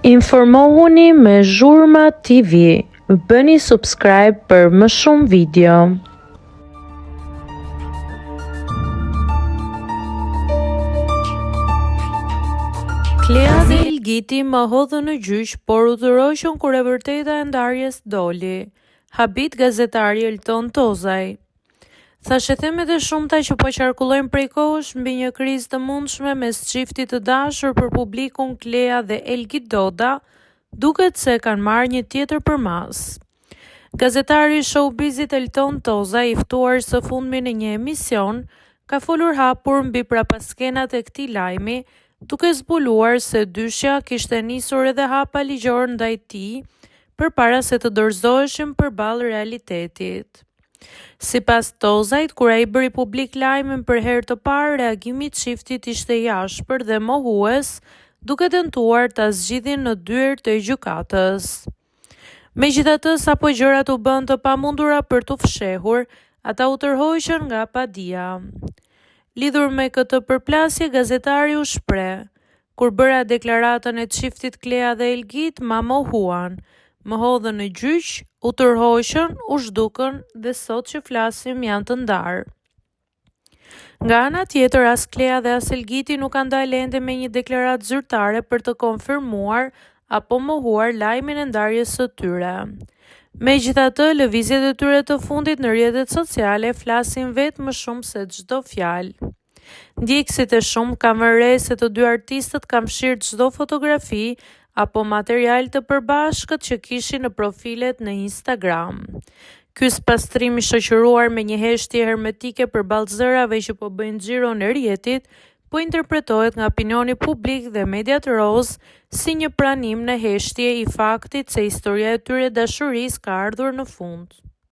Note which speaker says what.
Speaker 1: Informohuni me Zhurma TV. Bëni subscribe për më shumë video. Klea dhe Elgiti më hodhën në gjyq, por u dhuroqën kur e vërteta e ndarjes doli. Habit gazetari Elton Tozaj. Thashe themet e shumta që po qarkullojnë prej kohësh mbi një krizë të mundshme mes çiftit të dashur për publikun Klea dhe Elgit Doda, duket se kanë marrë një tjetër përmas. Gazetari i showbizit Elton Tozaj, i ftuar së fundmi në një emision, ka folur hapur mbi prapaskenat e këtij lajmi, duke zbuluar se dyshja kishte nisur edhe hapa ligjor ndaj tij përpara se të dorëzoheshin përballë realitetit. Sipas Tozajt, kur ai bëri publik lajmin për herë të parë, reagimi i çiftit ishte i ashpër dhe mohues, duke tentuar ta zgjidhin në dyert të gjykatës. Megjithatë, sapo gjërat u bën të pamundura për t'u fshehur, ata u tërhoqën nga padia. Lidhur me këtë përplasje, gazetari u shpreh: "Kur bëra deklaratën e çiftit Klea dhe Elgit, ma mohuan, më hodhën në gjyq, u tërhoqën, u zhdukën dhe sot që flasim janë të ndarë." Nga ana tjetër, as Klea dhe as Elgiti nuk kanë dalë ende me një deklaratë zyrtare për të konfirmuar apo mohuar lajmin e ndarjes së tyre. Megjithatë, lëvizjet e tyre të fundit në rrjetet sociale flasin vetë më shumë se çdo fjalë. Ndjekësit e shumë kanë vënë re se të dy artistët kanë fshirë çdo fotografi apo material të përbashkët që kishin në profilet në Instagram. Ky spastrimi i shoqëruar me një heshtje hermetike përballë zërave që po bëjnë xhiron e rrjetit, po interpretohet nga opinioni publik dhe mediat roz si një pranim në heshtje i faktit se historia e tyre dashurisë ka ardhur në fund.